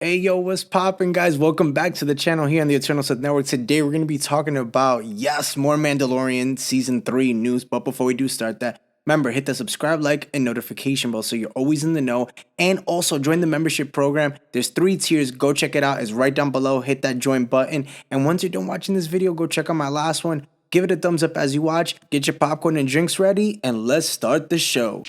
Hey yo, what's poppin', guys? Welcome back to the channel here on the Eternal Sith Network. Today we're going to be talking about, yes, more Mandalorian Season 3 news. But before we do start that, remember, hit the subscribe, like, and notification bell so you're always in the know. And also join the membership program. There's 3 tiers. Go check it out. It's right down below. Hit that join button. And once you're done watching this video, go check out my last one. Give it a thumbs up as you watch. Get your popcorn and drinks ready. And let's start the show.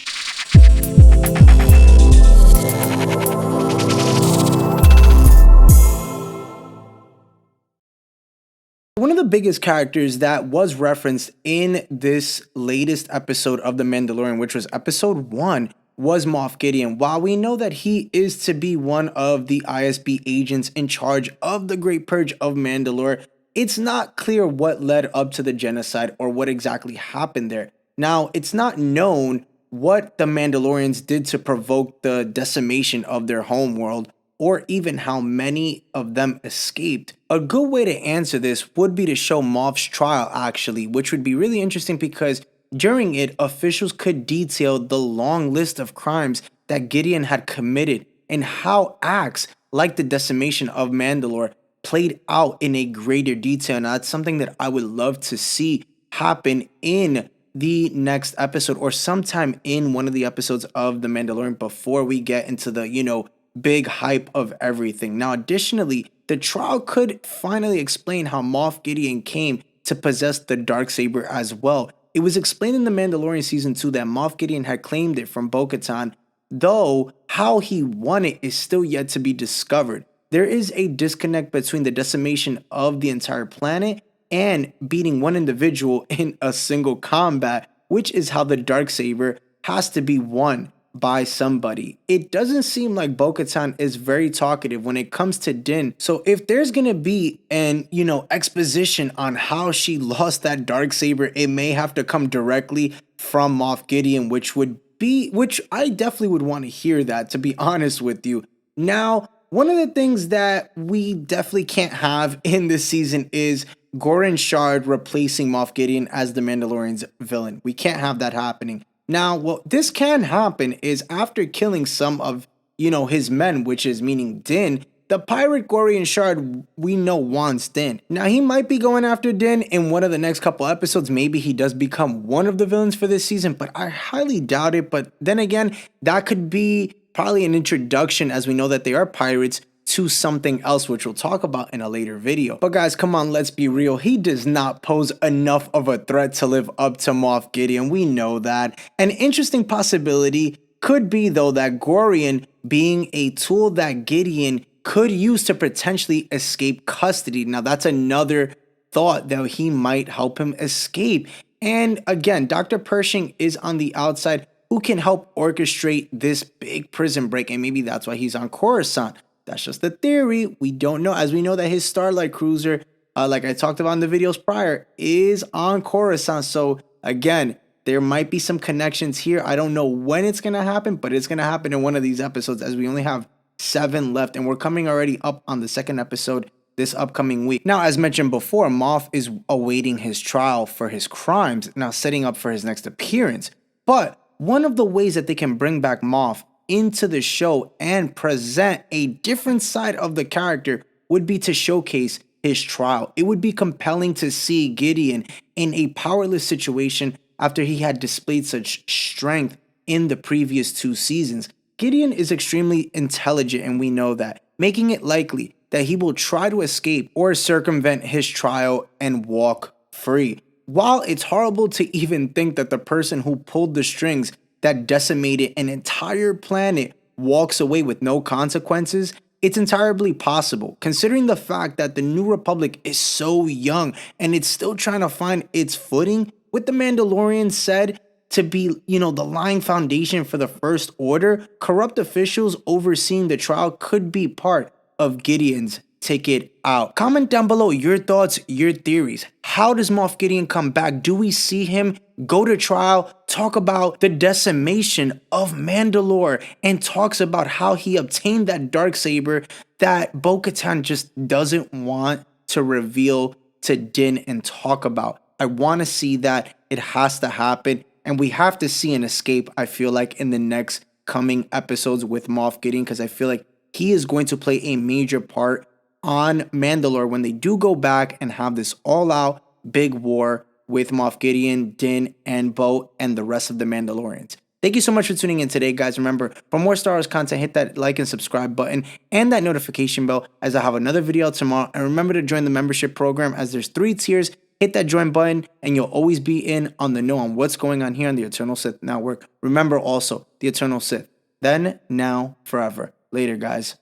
One of the biggest characters that was referenced in this latest episode of The Mandalorian, which was episode 1, was Moff Gideon. While we know that he is to be one of the ISB agents in charge of the Great Purge of Mandalore, it's not clear what led up to the genocide or what exactly happened there. Now, it's not known what the Mandalorians did to provoke the decimation of their homeworld, or even how many of them escaped. A good way to answer this would be to show Moff's trial, actually, which would be really interesting because during it, officials could detail the long list of crimes that Gideon had committed and how acts like the decimation of Mandalore played out in a greater detail. Now, that's something that I would love to see happen in the next episode or sometime in one of the episodes of The Mandalorian before we get into the, big hype of everything. Now, additionally, the trial could finally explain how Moff Gideon came to possess the Darksaber as well. It was explained in The Mandalorian Season 2 that Moff Gideon had claimed it from Bo-Katan, though how he won it is still yet to be discovered. There is a disconnect between the decimation of the entire planet and beating one individual in a single combat, which is how the Darksaber has to be won by somebody. It doesn't seem like Bo-Katan is very talkative when it comes to Din. So if there's gonna be an exposition on how she lost that Darksaber, it may have to come directly from Moff Gideon, which I definitely would want to hear that, to be honest with you. Now, one of the things that we definitely can't have in this season is Goran Shard replacing Moff Gideon as the Mandalorian's villain. We can't have that happening. Now, what this can happen is after killing some of, his men, which is meaning Din, the pirate Goran Shard we know wants Din. Now, he might be going after Din in one of the next couple episodes. Maybe he does become one of the villains for this season, but I highly doubt it. But then again, that could be probably an introduction, as we know that they are pirates, to something else, which we'll talk about in a later video. But guys, come on, let's be real. He does not pose enough of a threat to live up to Moff Gideon. We know that. An interesting possibility could be, though, that Goran being a tool that Gideon could use to potentially escape custody. Now, that's another thought that he might help him escape. And again, Dr. Pershing is on the outside, who can help orchestrate this big prison break, and maybe that's why he's on Coruscant. That's just a theory. We don't know, as we know that his Starlight Cruiser, like I talked about in the videos prior, is on Coruscant. So again, there might be some connections here. I don't know when it's going to happen, but it's going to happen in one of these episodes, as we only have 7 left, and we're coming already up on the 2nd episode this upcoming week. Now, as mentioned before, Moff is awaiting his trial for his crimes, now setting up for his next appearance. But one of the ways that they can bring back Moff into the show and present a different side of the character would be to showcase his trial. It would be compelling to see Gideon in a powerless situation after he had displayed such strength in the previous 2 seasons. Gideon is extremely intelligent, and we know that, making it likely that he will try to escape or circumvent his trial and walk free. While it's horrible to even think that the person who pulled the strings that decimated an entire planet walks away with no consequences, it's entirely possible, considering the fact that the New Republic is so young and it's still trying to find its footing, with the Mandalorians said to be, the lying foundation for the First Order. Corrupt officials overseeing the trial could be part of Gideon's ticket out. Comment down below your thoughts, your theories. How does Moff Gideon come back? Do we see him go to trial, talk about the decimation of Mandalore, and talks about how he obtained that Darksaber that Bo-Katan just doesn't want to reveal to Din and talk about? I want to see that. It has to happen, and we have to see an escape, I feel like, in the next coming episodes with Moff Gideon, because I feel like he is going to play a major part on Mandalore when they do go back and have this all-out big war with Moff Gideon, Din, and Bo, and the rest of the Mandalorians. Thank you so much for tuning in today, guys. Remember, for more Star Wars content, hit that like and subscribe button and that notification bell as I have another video tomorrow. And remember to join the membership program as there's 3 tiers. Hit that join button and you'll always be in on the know on what's going on here on the Eternal Sith Network. Remember also, the Eternal Sith, then, now, forever. Later, guys.